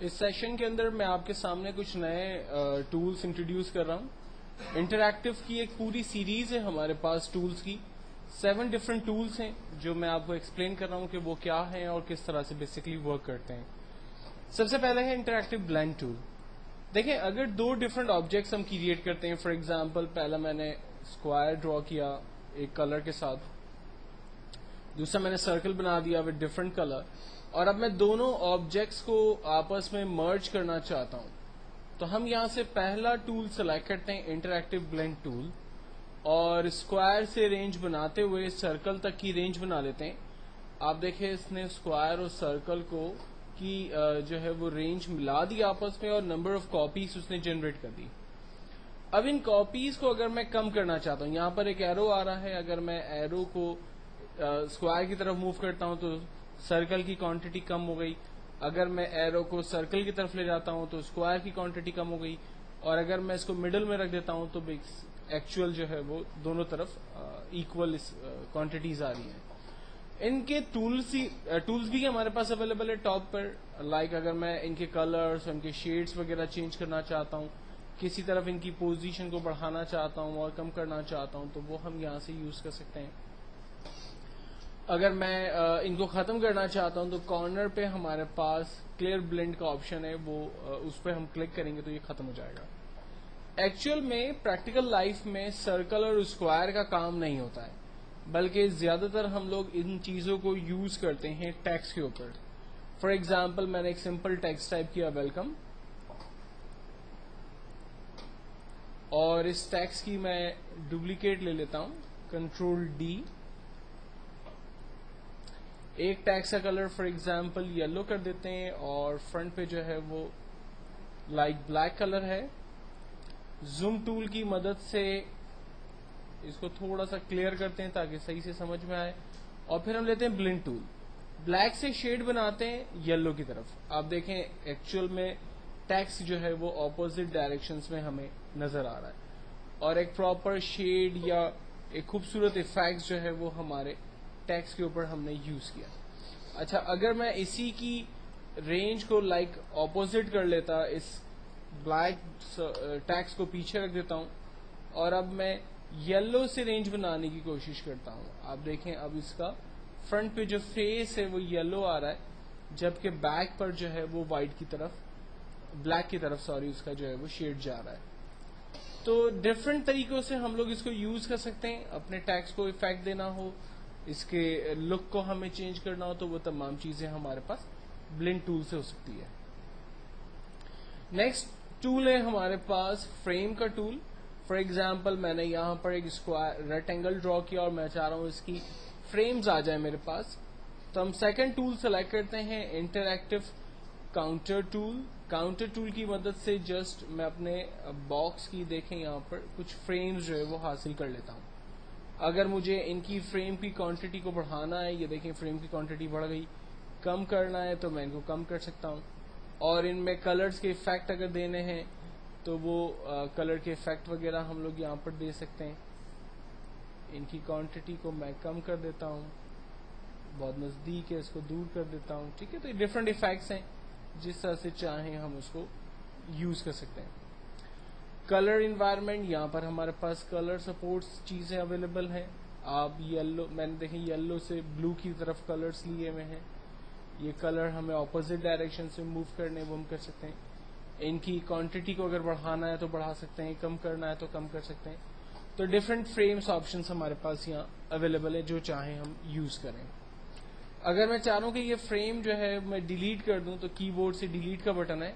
इस सेशन के अंदर मैं आपके सामने कुछ नए टूल्स इंट्रोड्यूस कर रहा हूँ। इंटरैक्टिव की एक पूरी सीरीज है हमारे पास टूल्स की। 7 डिफरेंट टूल्स हैं जो मैं आपको एक्सप्लेन कर रहा हूँ कि वो क्या हैं और किस तरह से बेसिकली वर्क करते हैं। सबसे पहले है इंटरैक्टिव ब्लेंड टूल। देखें, अगर 2 डिफरेंट ऑब्जेक्ट्स हम क्रिएट करते हैं, फॉर एग्जांपल पहला मैंने स्क्वायर ड्रॉ किया एक कलर के साथ, दूसरा मैंने सर्कल बना दिया विद डिफरेंट कलर, और अब मैं दोनों ऑब्जेक्ट्स को आपस में मर्ज करना चाहता हूं, तो हम यहां से पहला टूल सेलेक्ट करते हैं, इंटरैक्टिव ब्लेंड टूल, और स्क्वायर से रेंज बनाते हुए सर्कल तक की रेंज बना लेते हैं। आप देखें, इसने स्क्वायर और सर्कल को की जो है वो रेंज मिला दी आपस में, और नंबर ऑफ कॉपीज उसने जनरेट कर दी। अब इन कॉपीज को अगर मैं कम करना चाहता हूं, यहां पर एक एरो आ रहा है, अगर मैं एरो को स्क्वायर की तरफ मूव करता हूं तो सर्कल की क्वांटिटी कम हो गई, अगर मैं एरो को सर्कल की तरफ ले जाता हूं तो स्क्वायर की क्वांटिटी कम हो गई, और अगर मैं इसको मिडल में रख देता हूं तो एक्चुअल जो है वो दोनों तरफ इक्वल क्वांटिटीज आ रही हैं। इनके टूल्स भी हमारे पास अवेलेबल है टॉप पर। लाइक अगर मैं इनके कलर्स, इनके शेड्स वगैरह चेंज करना चाहता हूं, किसी तरफ इनकी पोजीशन को बढ़ाना चाहता हूं और कम करना चाहता हूं, तो वो हम यहां से यूज कर सकते हैं। अगर मैं इनको खत्म करना चाहता हूं तो कॉर्नर पे हमारे पास क्लियर ब्लेंड का ऑप्शन है, वो उस पर हम क्लिक करेंगे तो ये खत्म हो जाएगा। एक्चुअल में प्रैक्टिकल लाइफ में सर्कल और स्क्वायर का काम नहीं होता है, बल्कि ज्यादातर हम लोग इन चीजों को यूज करते हैं टेक्स्ट के ऊपर। फॉर एग्जाम्पल मैंने एक सिंपल टेक्स्ट टाइप किया वेलकम, और इस टेक्स्ट की मैं डुप्लीकेट ले लेता हूं, कंट्रोल डी। एक टेक्स्ट का कलर फॉर एग्जाम्पल येलो कर देते हैं, और फ्रंट पे जो है वो लाइट ब्लैक कलर है। जूम टूल की मदद से इसको थोड़ा सा क्लियर करते हैं ताकि सही से समझ में आए, और फिर हम लेते हैं ब्लेंड टूल, ब्लैक से शेड बनाते हैं येलो की तरफ। आप देखें, एक्चुअल में टेक्स्ट जो है वो ऑपोजिट डायरेक्शंस में हमें नजर आ रहा है, और एक प्रॉपर शेड या एक खूबसूरत इफेक्ट जो है वो हमारे टेक्स्ट के ऊपर हमने यूज किया। अच्छा, अगर मैं इसी की रेंज को लाइक ऑपोजिट कर लेता, इस ब्लैक टेक्स्ट को पीछे रख देता हूं, और अब मैं येलो से रेंज बनाने की कोशिश करता हूं। आप देखें, अब इसका फ्रंट पे जो फेस है वो येलो आ रहा है, जबकि बैक पर जो है वो व्हाइट की तरफ, ब्लैक की तरफ सॉरी, उसका जो है वो शेड जा रहा है। तो डिफरेंट तरीकों से हम लोग इसको यूज कर सकते हैं। अपने टेक्स्ट को इफेक्ट देना हो, इसके लुक को हमें चेंज करना हो, तो वो तमाम चीजें हमारे पास ब्लेंड टूल से हो सकती है। नेक्स्ट टूल है हमारे पास फ्रेम का टूल। फॉर एग्जाम्पल मैंने यहाँ पर एक स्क्वायर रेक्टेंगल ड्रॉ किया और मैं चाह रहा हूँ इसकी फ्रेम्स आ जाए मेरे पास, तो हम सेकंड टूल सेलेक्ट करते हैं, interactive counter tool. Counter tool की मदद से जस्ट मैं अपने बॉक्स की, देखें यहाँ पर कुछ फ्रेम्स जो है वो हासिल कर लेता हूँ। अगर मुझे इनकी फ्रेम की क्वांटिटी को बढ़ाना है, ये देखें फ्रेम की क्वांटिटी बढ़ गई, कम करना है तो मैं इनको कम कर सकता हूँ, और इनमें कलर्स के इफेक्ट अगर देने हैं तो वो कलर के इफेक्ट वगैरह हम लोग यहाँ पर दे सकते हैं। इनकी क्वांटिटी को मैं कम कर देता हूँ, बहुत नजदीक है इसको दूर कर देता हूँ, ठीक है। तो ये डिफरेंट इफेक्ट्स हैं, जिस तरह से चाहें हम उसको यूज कर सकते हैं। कलर इन्वायरमेंट, यहाँ पर हमारे पास कलर सपोर्ट्स चीजें अवेलेबल हैं। आप येलो, मैंने देखें येलो से ब्लू की तरफ कलर्स लिए हुए हैं, ये कलर हमें ऑपोजिट डायरेक्शन से मूव करने वो हम कर सकते हैं। इनकी क्वांटिटी को अगर बढ़ाना है तो बढ़ा सकते हैं, कम करना है तो कम कर सकते हैं। तो डिफरेंट फ्रेम्स ऑप्शंस हमारे पास यहाँ अवेलेबल है, जो चाहें हम यूज करें। अगर मैं चाह रहा हूँ कि ये फ्रेम जो है मैं डिलीट कर दूं, तो कीबोर्ड से डिलीट का बटन है,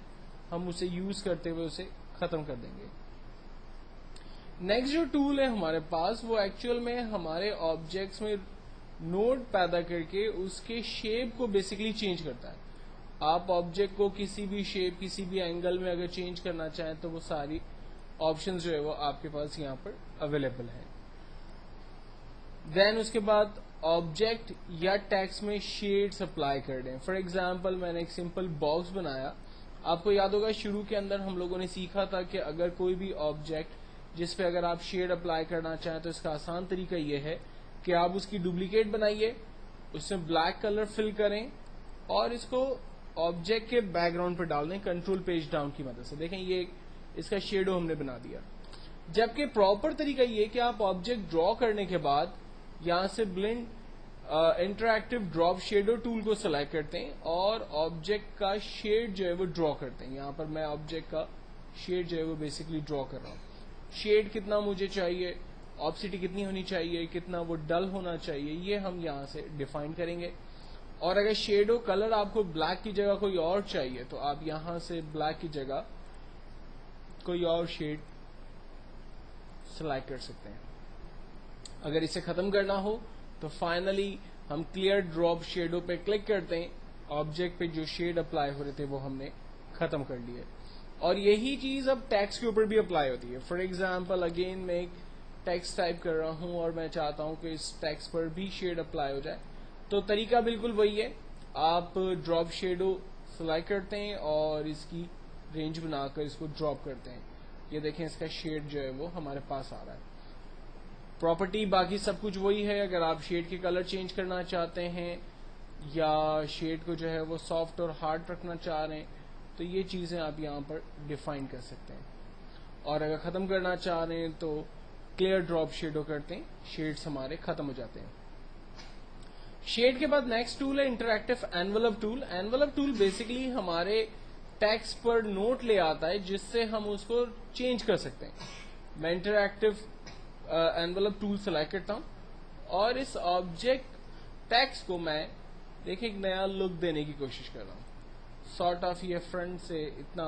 हम उसे यूज करते हुए उसे खत्म कर देंगे। नेक्स्ट जो टूल है हमारे पास, वो एक्चुअल में हमारे ऑब्जेक्ट्स में नोड पैदा करके उसके शेप को बेसिकली चेंज करता है। आप ऑब्जेक्ट को किसी भी शेप, किसी भी एंगल में अगर चेंज करना चाहें तो वो सारी ऑप्शंस जो है वो आपके पास यहाँ पर अवेलेबल है। देन उसके बाद ऑब्जेक्ट या टेक्स्ट में शेड्स अप्लाई कर दें। फॉर एग्जाम्पल मैंने एक सिंपल बॉक्स बनाया। आपको याद होगा शुरू के अंदर हम लोगों ने सीखा था कि अगर कोई भी ऑब्जेक्ट जिस पे अगर आप शेड अप्लाई करना चाहें तो इसका आसान तरीका यह है कि आप उसकी डुप्लीकेट बनाइए, उसमें ब्लैक कलर फिल करें और इसको ऑब्जेक्ट के बैकग्राउंड पर डाल दें कंट्रोल पेज डाउन की मदद से। देखें ये इसका शेडो हमने बना दिया। जबकि प्रॉपर तरीका ये कि आप ऑब्जेक्ट ड्रॉ करने के बाद यहां से blend interactive drop shadow tool को सिलेक्ट करते हैं और ऑब्जेक्ट का शेड जो है वो ड्रॉ करते हैं। यहाँ पर मैं ऑब्जेक्ट का शेड जो है वो बेसिकली ड्रॉ कर रहा हूँ। शेड कितना मुझे चाहिए, ऑप्सिटी कितनी होनी चाहिए, कितना वो डल होना चाहिए, ये हम यहाँ से डिफाइन करेंगे। और अगर शेडो कलर आपको ब्लैक की जगह कोई और चाहिए तो आप यहाँ से ब्लैक की जगह कोई और शेड सिलेक्ट कर सकते हैं। अगर इसे खत्म करना हो तो फाइनली हम क्लियर ड्रॉप शेडो पे क्लिक करते हैं। ऑब्जेक्ट पे जो शेड अप्लाई हो रहे थे वो हमने खत्म कर लिए। और यही चीज अब टेक्स्ट के ऊपर भी अप्लाई होती है। फॉर एग्जाम्पल अगेन मैं एक टेक्स्ट टाइप कर रहा हूं और मैं चाहता हूं कि इस टेक्स्ट पर भी शेड अप्लाई हो जाए, तो तरीका बिल्कुल वही है। आप ड्रॉप शेडो सिलेक्ट करते हैं और इसकी रेंज बनाकर इसको ड्रॉप करते हैं। ये देखें इसका शेड जो है वो हमारे पास आ रहा है। प्रॉपर्टी बाकी सब कुछ वही है। अगर आप शेड के कलर चेंज करना चाहते हैं या शेड को जो है वो सॉफ्ट और हार्ड रखना चाह रहे हैं तो ये चीजें आप यहाँ पर डिफाइन कर सकते हैं। और अगर खत्म करना चाह रहे हैं तो क्लियर ड्रॉप शेडो करते हैं, शेड्स हमारे खत्म हो जाते हैं। शेड के बाद नेक्स्ट टूल है interactive envelope tool. Envelope tool basically हमारे टेक्स्ट पर नोट ले आता है जिससे हम उसको चेंज कर सकते हैं। मैं इंटरएक्टिव एनवेलप टूल सेलेक्ट करता हूं और इस ऑब्जेक्ट टेक्स्ट को मैं देखिए एक नया लुक देने की कोशिश कर रहा हूं। सॉर्ट ऑफ ये फ्रंट से इतना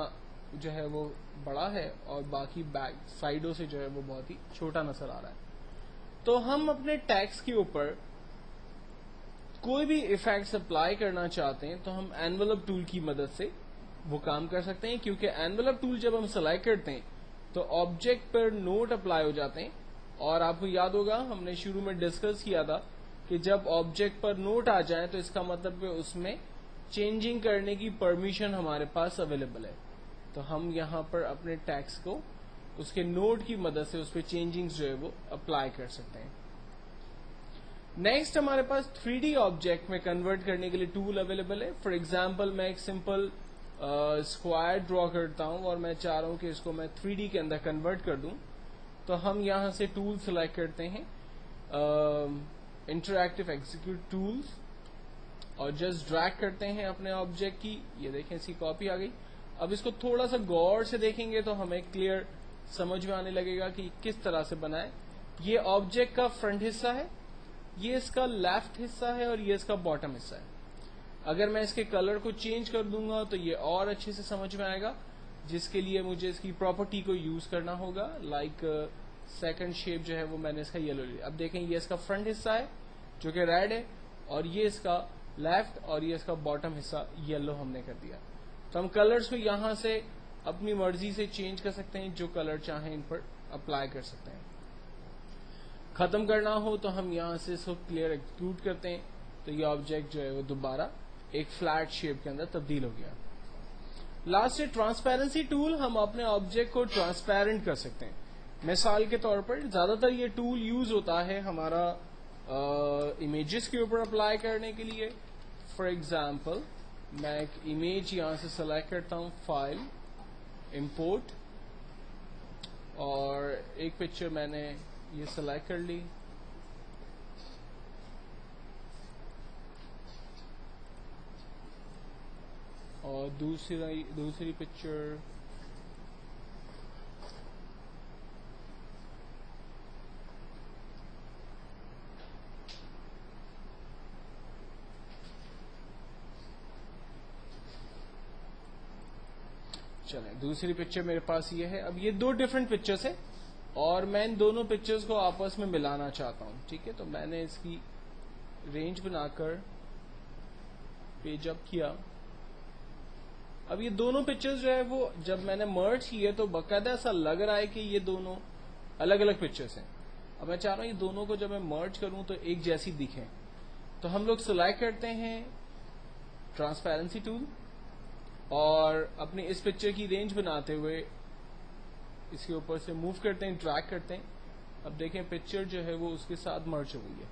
जो है वो बड़ा है और बाकी बैक साइडों से जो है वो बहुत ही छोटा नजर आ रहा है। तो हम अपने टेक्स्ट के ऊपर कोई भी इफेक्ट्स अप्लाई करना चाहते हैं तो हम एनवेलप टूल की मदद से वो काम कर सकते हैं, क्योंकि एनवेलप टूल जब हम सेलेक्ट करते हैं तो ऑब्जेक्ट पर नोट अप्लाई हो जाते हैं। और आपको याद होगा हमने शुरू में डिस्कस किया था कि जब ऑब्जेक्ट पर नोट आ जाए तो इसका मतलब है उसमें चेंजिंग करने की परमिशन हमारे पास अवेलेबल है। तो हम यहाँ पर अपने टेक्स्ट को उसके नोट की मदद से उस पर चेंजिंग जो है वो अप्लाई कर सकते हैं। नेक्स्ट हमारे पास 3D ऑब्जेक्ट में कन्वर्ट करने के लिए टूल अवेलेबल है। फॉर एग्जाम्पल मैं एक सिंपल स्क्वायर ड्रॉ करता हूं और मैं चाह रहा हूं कि इसको मैं 3D के अंदर कन्वर्ट कर दूं, तो हम यहां से टूल सिलेक्ट करते हैं इंटरएक्टिव एग्जीक्यूट टूल्स और जस्ट ड्रैग करते हैं अपने ऑब्जेक्ट की। ये देखें इसकी कॉपी आ गई। अब इसको थोड़ा सा गौर से देखेंगे तो हमें क्लियर समझ में आने लगेगा कि किस तरह से बना है। ये ऑब्जेक्ट का फ्रंट हिस्सा है, ये इसका लेफ्ट हिस्सा है और ये इसका बॉटम हिस्सा है। अगर मैं इसके कलर को चेंज कर दूंगा तो ये और अच्छे से समझ में आएगा, जिसके लिए मुझे इसकी प्रॉपर्टी को यूज करना होगा। लाइक सेकंड शेप जो है वो मैंने इसका येलो लिया। अब देखें ये इसका फ्रंट हिस्सा है जो कि रेड है और ये इसका लेफ्ट और ये इसका बॉटम हिस्सा येलो हमने कर दिया। तो हम कलर्स को यहां से अपनी मर्जी से चेंज कर सकते हैं, जो कलर चाहें इन पर अप्लाई कर सकते हैं। खत्म करना हो तो हम यहां से इसको क्लियर एक्सक्लूड करते हैं तो ये ऑब्जेक्ट जो है वो दोबारा एक फ्लैट शेप के अंदर तब्दील हो गया। लास्ट है ट्रांसपेरेंसी टूल। हम अपने ऑब्जेक्ट को ट्रांसपेरेंट कर सकते हैं। मिसाल के तौर पर ज्यादातर ये टूल यूज होता है हमारा इमेजेस के ऊपर अप्लाई करने के लिए। फॉर एग्जाम्पल मैं एक इमेज यहां से सेलेक्ट करता हूं, फाइल, इंपोर्ट, और एक पिक्चर मैंने ये सेलेक्ट कर ली। और दूसरी पिक्चर चले, दूसरी पिक्चर मेरे पास ये है। अब ये दो डिफरेंट पिक्चर्स है और मैं इन दोनों पिक्चर्स को आपस में मिलाना चाहता हूं। ठीक है, तो मैंने इसकी रेंज बनाकर पेज अप किया। अब ये दोनों पिक्चर्स जो है वो जब मैंने मर्ज किए तो बाकायदा ऐसा लग रहा है कि ये दोनों अलग अलग पिक्चर्स हैं। अब मैं चाह रहा हूं ये दोनों को जब मैं मर्ज करूं तो एक जैसी दिखें। तो हम लोग सिलेक्ट करते हैं ट्रांसपेरेंसी टूल और अपनी इस पिक्चर की रेंज बनाते हुए इसके ऊपर से मूव करते हैं, ड्रैग करते हैं। अब देखें पिक्चर जो है वो उसके साथ मर्ज हो गई है।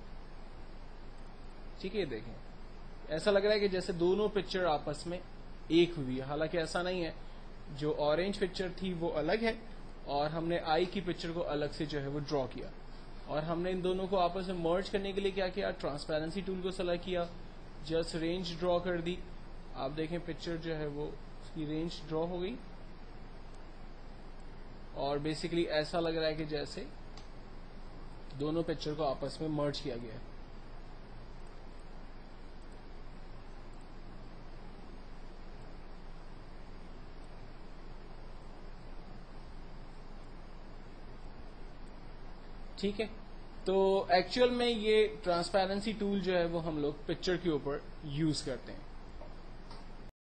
ठीक है, देखें ऐसा लग रहा है कि जैसे दोनों पिक्चर आपस में एक हुई है। हालांकि ऐसा नहीं है, जो ऑरेंज पिक्चर थी वो अलग है और हमने आई की पिक्चर को अलग से जो है वो ड्रॉ किया। और हमने इन दोनों को आपस में मर्ज करने के लिए क्या किया, ट्रांसपेरेंसी टूल को सेलेक्ट किया, जस्ट रेंज ड्रॉ कर दी। आप देखें पिक्चर जो है वो उसकी रेंज ड्रॉ हो गई और बेसिकली ऐसा लग रहा है कि जैसे दोनों पिक्चर को आपस में मर्ज किया गया है। ठीक है, तो एक्चुअल में ये ट्रांसपेरेंसी टूल जो है वो हम लोग पिक्चर के ऊपर यूज करते हैं।